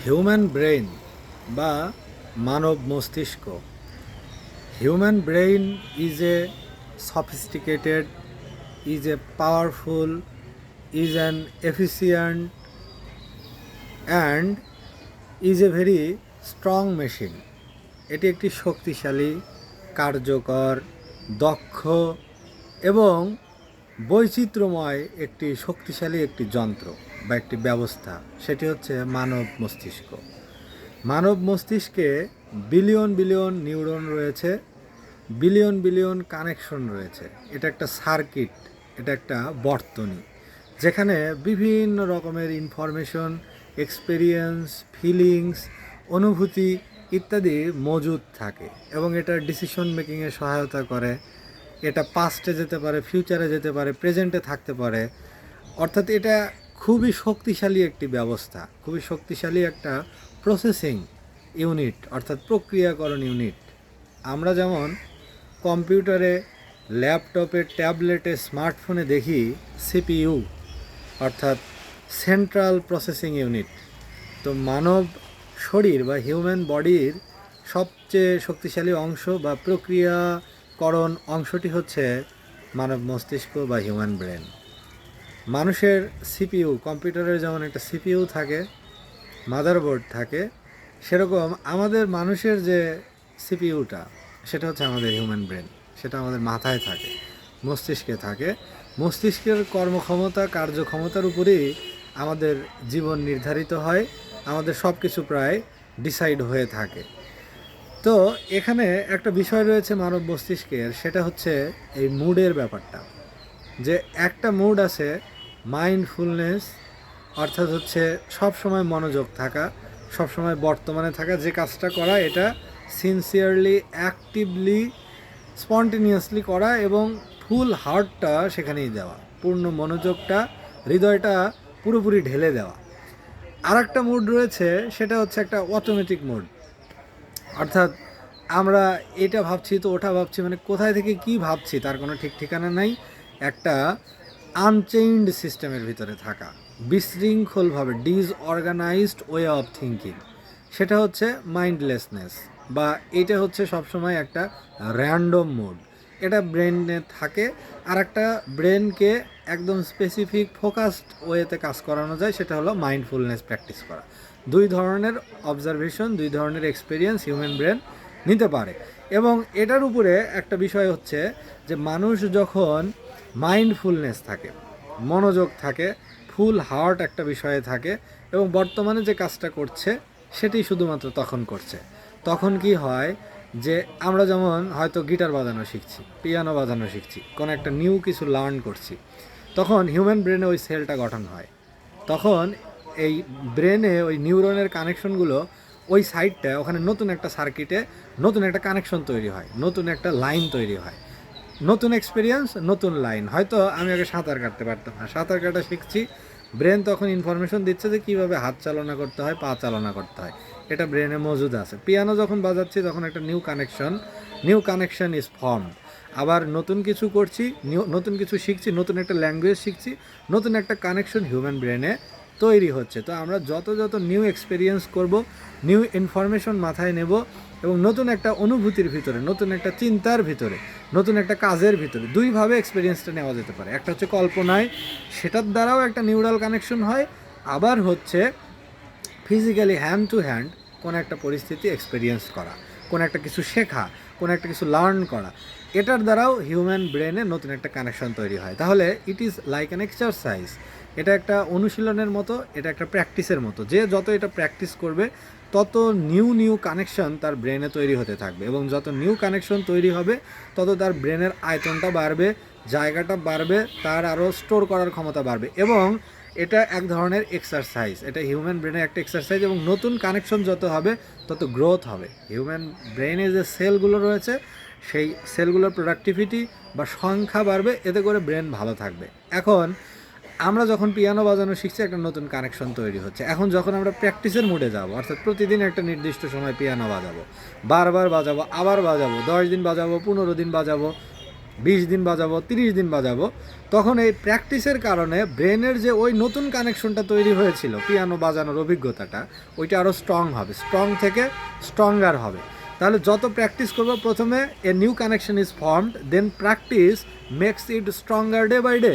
Human brain বা মানব মস্তিষ্ক। Human brain is a sophisticated, is a powerful, is an efficient and is a very strong machine. এটি একটি শক্তিশালী, কার্যকর, দক্ষ এবং বৈচিত্র্যময় একটি শক্তিশালী একটি যন্ত্র বা একটি ব্যবস্থা। সেটি হচ্ছে মানব মস্তিষ্ক। মানব মস্তিষ্কে বিলিয়ন বিলিয়ন নিউরন রয়েছে, বিলিয়ন বিলিয়ন কানেকশন রয়েছে। এটা একটা সার্কিট, এটা একটা বর্তনী, যেখানে বিভিন্ন রকমের ইনফরমেশন, এক্সপেরিয়েন্স, ফিলিংস, অনুভূতি ইত্যাদি মজুদ থাকে এবং এটা ডিসিশন মেকিংয়ে সহায়তা করে। এটা পাস্টে যেতে পারে, ফিউচারে যেতে পারে, প্রেজেন্টে থাকতে পারে। অর্থাৎ এটা খুবই শক্তিশালী একটি ব্যবস্থা, খুবই শক্তিশালী একটা প্রসেসিং ইউনিট, অর্থাৎ প্রক্রিয়াকরণ ইউনিট। আমরা যেমন কম্পিউটারে, ল্যাপটপে, ট্যাবলেটে, স্মার্টফোনে দেখি সিপিইউ, অর্থাৎ সেন্ট্রাল প্রসেসিং ইউনিট। তো মানব শরীর বা হিউম্যান বডির সবচেয়ে শক্তিশালী অংশ বা প্রক্রিয়াকরণ অংশটি হচ্ছে মানব মস্তিষ্ক বা হিউম্যান ব্রেন। মানুষের সিপিইউ, কম্পিউটারের যেমন একটা সিপিইউ থাকে, মাদারবোর্ড থাকে, সেরকম আমাদের মানুষের যে সিপিইউটা, সেটা হচ্ছে আমাদের হিউম্যান ব্রেন। সেটা আমাদের মাথায় থাকে, মস্তিষ্কে থাকে। মস্তিষ্কের কর্মক্ষমতা, কার্যক্ষমতার উপরেই আমাদের জীবন নির্ধারিত হয়, আমাদের সব কিছু প্রায় ডিসাইড হয়ে থাকে। তো এখানে একটা বিষয় রয়েছে মানব মস্তিষ্কের, সেটা হচ্ছে এই মুডের ব্যাপারটা। যে একটা মুড আছে মাইন্ডফুলনেস, অর্থাৎ হচ্ছে সব সময় মনোযোগ থাকা, সব সময় বর্তমানে থাকা, যে কাজটা করা এটা সিনসিয়ারলি, অ্যাক্টিভলি, স্পন্টেনিয়াসলি করা এবং ফুল হার্টটা সেখানেই দেওয়া, পূর্ণ মনোযোগটা, হৃদয়টা পুরোপুরি ঢেলে দেওয়া। আর একটা মুড রয়েছে, সেটা হচ্ছে একটা অটোমেটিক মুড, অর্থাৎ আমরা এটা ভাবছি তো ওটা ভাবছি, মানে কোথায় থেকে কি ভাবছি তার কোনো ঠিক ঠিকানা নাই। একটা আনচেইনড সিস্টেমের ভিতরে থাকা, বিশৃঙ্খলভাবে ডিসঅর্গানাইজড ওয়ে অফ থিঙ্কিং, সেটা হচ্ছে মাইন্ডলেসনেস, বা এটা হচ্ছে সবসময় একটা র্যান্ডম মুড। এটা ব্রেনে থাকে। আর একটা ব্রেনকে একদম স্পেসিফিক ফোকাসড ওয়েতে কাজ করানো যায়, সেটা হলো মাইন্ডফুলনেস প্র্যাকটিস করা। দুই ধরনের অবজারভেশন, দুই ধরনের এক্সপিরিয়েন্স হিউম্যান ব্রেন নিতে পারে। এবং এটার উপরে একটা বিষয় হচ্ছে যে মানুষ যখন মাইন্ডফুলনেস থাকে, মনোযোগ থাকে, ফুল হার্ট একটা বিষয়ে থাকে এবং বর্তমানে যে কাজটা করছে সেটি শুধুমাত্র তখন করছে, তখন কি হয় যে আমরা যেমন হয়তো গিটার বাজানো শিখছি, পিয়ানো বাজানো শিখছি, কোনো একটা নিউ কিছু লার্ন করছি, তখন হিউম্যান ব্রেনে ওই সেলটা গঠন হয়। তখন এই ব্রেনে ওই নিউরনের কানেকশনগুলো, ওই সাইডটা, ওখানে নতুন একটা সার্কিটে নতুন একটা কানেকশন তৈরি হয়, নতুন একটা লাইন তৈরি হয়, নতুন এক্সপিরিয়েন্স, নতুন লাইন। হয়তো আমি আগে সাঁতার কাটতে পারতাম না, সাঁতার কাটা শিখছি, ব্রেন তখন ইনফরমেশন দিচ্ছে যে কীভাবে হাত চালনা করতে হয়, পা চালনা করতে হয়, এটা ব্রেনে মজুদ আছে। পিয়ানো যখন বাজাচ্ছি তখন একটা নিউ কানেকশন ইজ ফর্মড। আবার নতুন কিছু করছি, নতুন কিছু শিখছি, নতুন একটা ল্যাঙ্গুয়েজ শিখছি, নতুন একটা কানেকশন হিউম্যান ব্রেনে তৈরি হচ্ছে। তো আমরা যত যত নিউ এক্সপিরিয়েন্স করব, নিউ ইনফরমেশন মাথায় নেব এবং নতুন একটা অনুভূতির ভিতরে, নতুন একটা চিন্তার ভিতরে, নতুন একটা কাজের ভিতরে দুইভাবে এক্সপিরিয়েন্সটা নেওয়া যেতে পারে। একটা হচ্ছে কল্পনায়, সেটার দ্বারাও একটা নিউরাল কানেকশন হয়। আবার হচ্ছে ফিজিক্যালি হ্যান্ড টু হ্যান্ড কোনো একটা পরিস্থিতি এক্সপিরিয়েন্স করা, কোনো একটা কিছু শেখা, কোনো একটা কিছু লার্ন করা, এটার দ্বারাও হিউম্যান ব্রেনে নতুন একটা কানেকশন তৈরি হয়। তাহলে it is like an exercise. এটা একটা অনুশীলনের মতো, এটা একটা প্র্যাকটিসের মতো। যে যত এটা প্র্যাকটিস করবে তত নিউ কানেকশন তার ব্রেনে তৈরি হতে থাকবে এবং যত নিউ কানেকশন তৈরি হবে তত তার ব্রেনের আয়তনটা বাড়বে, জায়গাটা বাড়বে, তার আরও স্টোর করার ক্ষমতা বাড়বে। এবং এটা এক ধরনের এক্সারসাইজ, এটা হিউম্যান ব্রেনের একটা এক্সারসাইজ। এবং নতুন কানেকশন যত হবে তত গ্রোথ হবে। হিউম্যান ব্রেনে যে সেলগুলো রয়েছে সেই সেলগুলোর প্রোডাক্টিভিটি বা সংখ্যা বাড়বে, এতে করে ব্রেন ভালো থাকবে। এখন আমরা যখন পিয়ানো বাজানো শিখছি একটা নতুন কানেকশন তৈরি হচ্ছে। এখন যখন আমরা প্র্যাকটিসের মুডে যাব, অর্থাৎ প্রতিদিন একটা নির্দিষ্ট সময় পিয়ানো বাজাবো, বারবার বাজাবো, আবার বাজাবো, 10 দিন বাজাবো, 15 দিন বাজাবো, 20 দিন বাজাবো, 30 দিন বাজাবো, তখন এই প্র্যাকটিসের কারণে ব্রেনের যে ওই নতুন কানেকশনটা তৈরি হয়েছিল পিয়ানো বাজানোর অভিজ্ঞতাটা, ওইটা আরও স্ট্রং হবে, স্ট্রং থেকে স্ট্রঙ্গার হবে। তাহলে যত প্র্যাকটিস করবো, প্রথমে a new connection is formed, then practice makes it stronger day by day.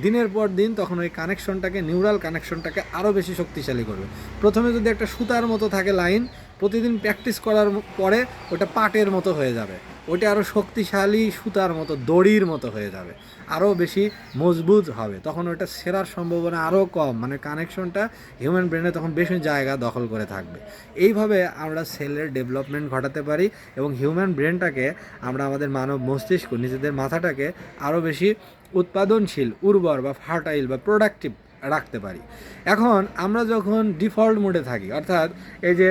দিনের পর দিন তখন ওই কানেকশনটাকে, নিউরাল কানেকশনটাকে আরও বেশি শক্তিশালী করবে। প্রথমে যদি একটা সুতার মতো থাকে লাইন, প্রতিদিন প্র্যাকটিস করার পরে ওটা পাটের মতো হয়ে যাবে, ওইটা আরও শক্তিশালী সুতার মতো, দড়ির মতো হয়ে যাবে, আরও বেশি মজবুত হবে। তখন ওটা সেরার সম্ভাবনা আরও কম, মানে কানেকশনটা হিউম্যান ব্রেনে তখন বেশি জায়গা দখল করে থাকবে। এইভাবে আমরা সেলের ডেভেলপমেন্ট ঘটাতে পারি এবং হিউম্যান ব্রেনটাকে আমরা, আমাদের মানব মস্তিষ্ক, নিজেদের মাথাটাকে আরও বেশি উৎপাদনশীল, উর্বর বা ফার্টাইল বা প্রোডাক্টিভ রাখতে পারি। এখন আমরা যখন ডিফল্ট মোডে থাকি, অর্থাৎ এই যে,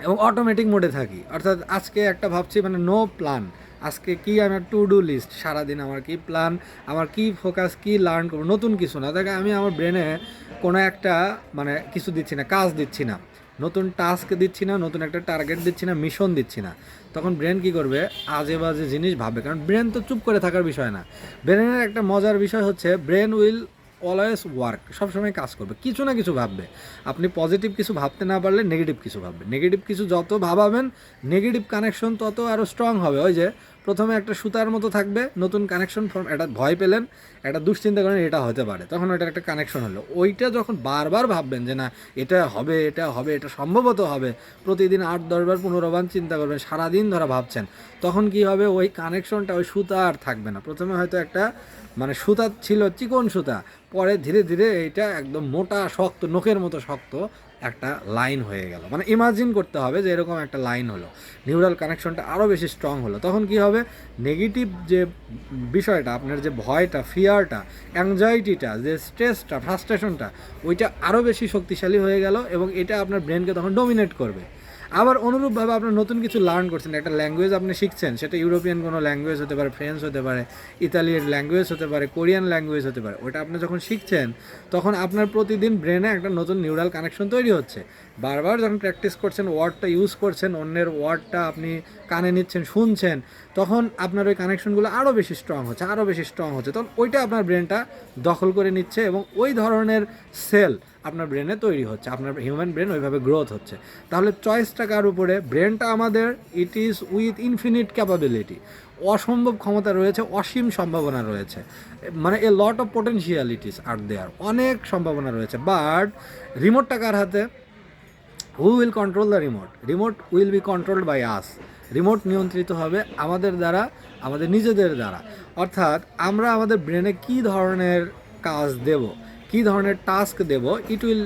এবং অটোমেটিক মোডে থাকি, অর্থাৎ আজকে একটা ভাবছি, মানে নো প্ল্যান, আজকে কি আমার টু ডু লিস্ট, সারাদিন আমার কি প্ল্যান, আমার কি ফোকাস, কি লার্ন করবো, নতুন কিছু না, দেখে আমি আমার ব্রেনে কোনো একটা মানে কিছু দিচ্ছি না, কাজ দিচ্ছি না, নতুন টাস্ক দিচ্ছি না, নতুন একটা টার্গেট দিচ্ছি না, মিশন দিচ্ছি না, তখন ব্রেন কি করবে? আজে বাজে জিনিস ভাববে। কারণ ব্রেন তো চুপ করে থাকার বিষয় না। ব্রেনের একটা মজার বিষয় হচ্ছে, ব্রেন উইল অলওয়েজ ওয়ার্ক, সবসময় কাজ করবে, কিছু না কিছু ভাববে। আপনি পজিটিভ কিছু ভাবতে না পারলে নেগেটিভ কিছু ভাববে, নেগেটিভ কিছু যত ভাবাবেন নেগেটিভ কানেকশন তত আরও স্ট্রং হবে। ওই যে প্রথমে একটা সুতার মতো থাকবে, নতুন কানেকশন ফর্ম, একটা ভয় পেলেন, একটা দুশ্চিন্তা করেন এটা হতে পারে, তখন ওইটার একটা কানেকশন হলো। ওইটা যখন বারবার ভাববেন যে না এটা হবে, এটা হবে, এটা সম্ভবত হবে, প্রতিদিন 8-10 বার 15 বার চিন্তা করবেন, সারাদিন ধরে ভাবছেন, তখন কি হবে? ওই কানেকশনটা, ওই সুতা আর থাকবে না। প্রথমে হয়তো একটা মানে সুতা ছিল, চিকন সুতা, পরে ধীরে ধীরে এইটা একদম মোটা শক্ত, নখের মতো শক্ত একটা লাইন হয়ে গেল। মানে ইমাজিন করতে হবে যে এরকম একটা লাইন হলো, নিউরাল কানেকশনটা আরও বেশি স্ট্রং হলো। তখন কি হবে? নেগেটিভ যে বিষয়টা, আপনার যে ভয়টা, ফিয়ারটা, অ্যাংজাইটিটা, যে স্ট্রেসটা, ফ্রাস্ট্রেশনটা, ওইটা আরও বেশি শক্তিশালী হয়ে গেল এবং এটা আপনার ব্রেনকে তখন ডমিনেট করবে। আবার অনুরূপভাবে আপনার নতুন কিছু লার্ন করছেন, একটা ল্যাঙ্গুয়েজ আপনি শিখছেন, সেটা ইউরোপিয়ান কোনো ল্যাঙ্গুয়েজ হতে পারে, ফ্রেঞ্চ হতে পারে, ইতালিয়ান ল্যাঙ্গুয়েজ হতে পারে, কোরিয়ান ল্যাঙ্গুয়েজ হতে পারে। ওটা আপনি যখন শিখছেন, তখন আপনার প্রতিদিন ব্রেনে একটা নতুন নিউরাল কানেকশন তৈরি হচ্ছে। বারবার যখন প্র্যাকটিস করছেন, ওয়ার্ডটা ইউজ করছেন, অন্যের ওয়ার্ডটা আপনি কানে নিচ্ছেন, শুনছেন, তখন আপনার ওই কানেকশনগুলো আরও বেশি স্ট্রং হচ্ছে, আরও বেশি স্ট্রং হচ্ছে। তখন ওইটা আপনার ব্রেনটা দখল করে নিচ্ছে এবং ওই ধরনের সেল আপনার ব্রেনে তৈরি হচ্ছে, আপনার হিউম্যান ব্রেন ওইভাবে গ্রোথ হচ্ছে। তাহলে চয়েসটা কার উপরে? ব্রেনটা আমাদের, it is with infinite capability, অসম্ভব ক্ষমতা রয়েছে, অসীম সম্ভাবনা রয়েছে, মানে এ লট অফ পোটেনশিয়ালিটিস আর দেয়ার, অনেক সম্ভাবনা রয়েছে। বাট রিমোটটা কার হাতে? Who will control the remote? Remote will be controlled by us. Remote নিয়ন্ত্রিত হবে আমাদের দ্বারা, আমাদের নিজেদের দ্বারা। অর্থাৎ আমরা আমাদের ব্রেনে কী ধরনের কাজ দেব, কী ধরনের টাস্ক দেব, it will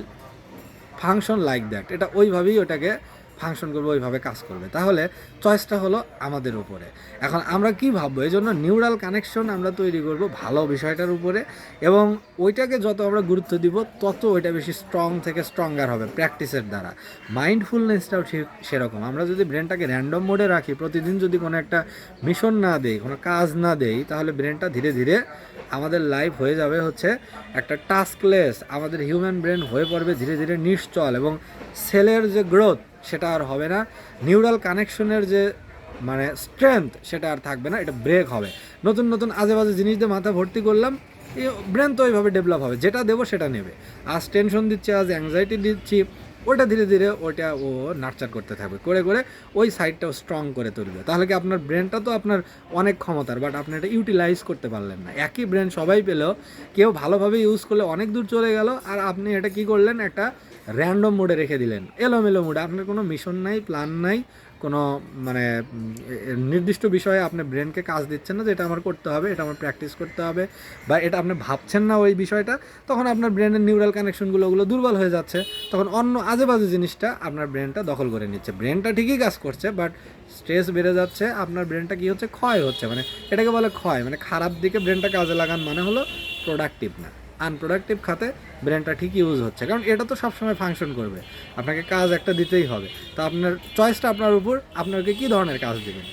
function like that, এটা ওইভাবেই ওটাকে ফাংশন করবে, ওইভাবে কাজ করবে। তাহলে চয়েসটা হলো আমাদের উপরে। এখন আমরা কি ভাববো? এই জন্য নিউরাল কানেকশন আমরা তৈরি করব ভালো বিষয়টার উপরে, এবং ওইটাকে যত আমরা গুরুত্ব দিব তত ওইটা বেশি স্ট্রং থেকে স্ট্রঙ্গার হবে প্র্যাকটিসের দ্বারা। মাইন্ডফুলনেসটাও ঠিক সেরকম। আমরা যদি ব্রেনটাকে র্যান্ডম মোডে রাখি, প্রতিদিন যদি কোনো একটা মিশন না দেই, কোনো কাজ না দেই, তাহলে ব্রেনটা ধীরে ধীরে, আমাদের লাইফ হয়ে যাবে হচ্ছে একটা টাস্কলেস, আমাদের হিউম্যান ব্রেন হয়ে পড়বে ধীরে ধীরে নিশ্চল, এবং সেলের যে গ্রোথ সেটা আর হবে না, নিউরাল কানেকশনের যে মানে স্ট্রেংথ সেটা আর থাকবে না, এটা ব্রেক হবে। নতুন নতুন আজে বাজে জিনিস দিয়ে মাথা ভর্তি করলাম, ব্রেন তো ওইভাবে ডেভেলপ হবে, যেটা দেবো সেটা নেবে। আজ টেনশন দিচ্ছি, আজ অ্যাংজাইটি দিচ্ছি, ওটা ধীরে ধীরে ওটা ও নার্চার করতে থাকবে, করে করে ওই সাইডটাও স্ট্রং করে তুলবে। তাহলে কি আপনার ব্রেনটা তো আপনার অনেক ক্ষমতার, বাট আপনি এটা ইউটিলাইজ করতে পারলেন না। একই ব্রেন সবাই পেলেও কেউ ভালোভাবে ইউজ করলে অনেক দূর চলে গেল, আর আপনি এটা কি করলেন? একটা র্যান্ডম মোডে রেখে দিলেন, এলোমেলো মোডে। আপনার কোনো মিশন নাই, প্ল্যান নাই, কোনো মানে নির্দিষ্ট বিষয়ে আপনি ব্রেনকে কাজ দিচ্ছেন না যে এটা আমার করতে হবে, এটা আমার প্র্যাকটিস করতে হবে, বা এটা আপনি ভাবছেন না ওই বিষয়টা, তখন আপনার ব্রেনের নিউরাল কানেকশনগুলো ওগুলো দুর্বল হয়ে যাচ্ছে। তখন অন্য আজে বাজে জিনিসটা আপনার ব্রেনটা দখল করে নিচ্ছে। ব্রেনটা ঠিকই কাজ করছে, বাট স্ট্রেস বেড়ে যাচ্ছে, আপনার ব্রেনটা কী হচ্ছে? ক্ষয় হচ্ছে। মানে এটাকে বলে ক্ষয়, মানে খারাপ দিকে ব্রেনটা কাজে লাগান মানে হলো প্রোডাক্টিভ না। আনপ্রোডাক্টিভ খাতে ব্রেনটা ঠিক ইউজ হচ্ছে, কারণ এটা তো সবসময় ফাংশন করবে, আপনাকে কাজ একটা দিতেই হবে। তো আপনার চয়েসটা আপনার উপর, আপনাকে কী ধরনের কাজ দেবেন,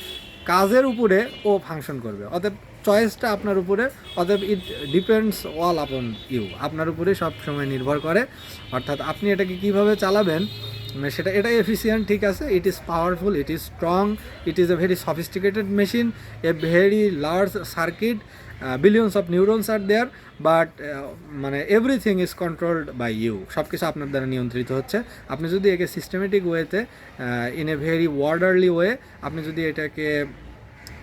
কাজের উপরে ও ফাংশন করবে। অতএব চয়েসটা আপনার উপরে, অতএব it depends all upon you, আপনার উপরে সব সময় নির্ভর করে। অর্থাৎ আপনি এটাকে কীভাবে চালাবেন মানে সেটা এটাই এফিসিয়েন্ট, ঠিক আছে, it is powerful, it is strong, it is a very sophisticated machine, a very large circuit, billions of neurons are there, but মানে everything is controlled by you, সব কিছু আপনার দ্বারা নিয়ন্ত্রিত হচ্ছে। আপনি যদি একে সিস্টেমেটিক ওয়েতে, in a very orderly way আপনি যদি এটাকে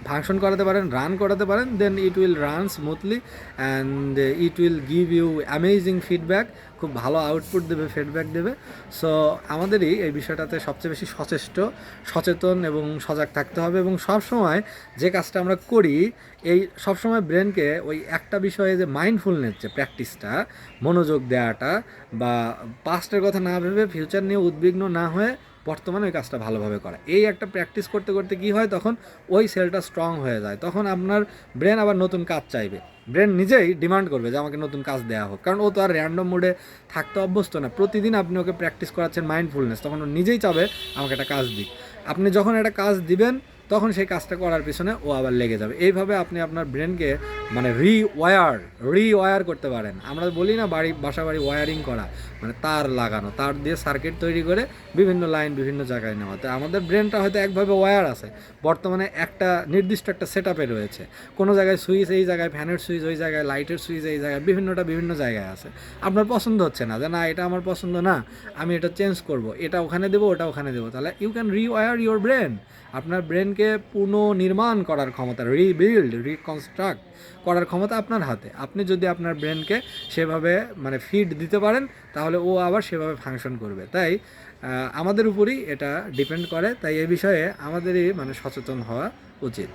ফাংশন করাতে পারেন, রান করাতে পারেন, then it will run smoothly and it will give you amazing feedback, খুব ভালো আউটপুট দেবে, ফিডব্যাক দেবে। সো আমাদেরই এই বিষয়টাতে সবচেয়ে বেশি সচেতন এবং সজাগ থাকতে হবে, এবং সবসময় যে কাজটা আমরা করি এই সবসময় ব্রেনকে ওই একটা বিষয়ে যে মাইন্ডফুলনেস, যে প্র্যাকটিসটা, মনোযোগ দেওয়াটা, বা পাস্টের কথা না ভেবে ফিউচার নিয়ে উদ্বিগ্ন না হয়ে বর্তমানে ওই কাজটা ভালোভাবে করা, এই একটা প্র্যাকটিস করতে করতে কী হয়, তখন ওই সেলটা স্ট্রং হয়ে যায়, তখন আপনার ব্রেন আবার নতুন কাজ চাইবে, ব্রেন নিজেই ডিমান্ড করবে যে আমাকে নতুন কাজ দেওয়া হোক, কারণ ও তো আর র্যান্ডম মোডে থাকতে অভ্যস্ত না, প্রতিদিন আপনি ওকে প্র্যাকটিস করাচ্ছেন মাইন্ডফুলনেস, তখন ও নিজেই চাবে আমাকে একটা কাজ দিক। আপনি যখন একটা কাজ দিবেন তখন সেই কাজটা করার পিছনে ও আবার লেগে যাবে। এইভাবে আপনি আপনার ব্রেনকে মানে রিওয়ার করতে পারেন। আমরা বলি না বাসা বাড়ি ওয়ারিং করা, মানে তার লাগানো, তার দিয়ে সার্কিট তৈরি করে বিভিন্ন লাইন বিভিন্ন জায়গায় নেওয়া। তো আমাদের ব্রেনটা হয়তো একভাবে ওয়্যার আছে, বর্তমানে একটা নির্দিষ্ট একটা সেট আপে রয়েছে, কোনো জায়গায় সুইচ এই জায়গায়, ফ্যানের সুইচ ওই জায়গায়, লাইটের সুইচ এই জায়গায়, বিভিন্ন জায়গায় আছে। আপনার পছন্দ হচ্ছে না, যে না এটা আমার পছন্দ না, আমি এটা চেঞ্জ করব, এটা ওখানে দেবো, ওটা ওখানে দেবো, তাহলে ইউ ক্যান রিওয়ার ইউর ব্রেন। আপনার ব্রেনকে পুনর্নির্মাণ করার ক্ষমতা, রিকনস্ট্রাক্ট করার ক্ষমতা আপনার হাতে। আপনি যদি আপনার ব্রেনকে সেভাবে মানে ফিড দিতে পারেন তাহলে ও আবার সেভাবে ফাংশন করবে। তাই আমাদের উপরই এটা ডিপেন্ড করে, তাই এ বিষয়ে আমাদেরই মানে সচেতন হওয়া উচিত।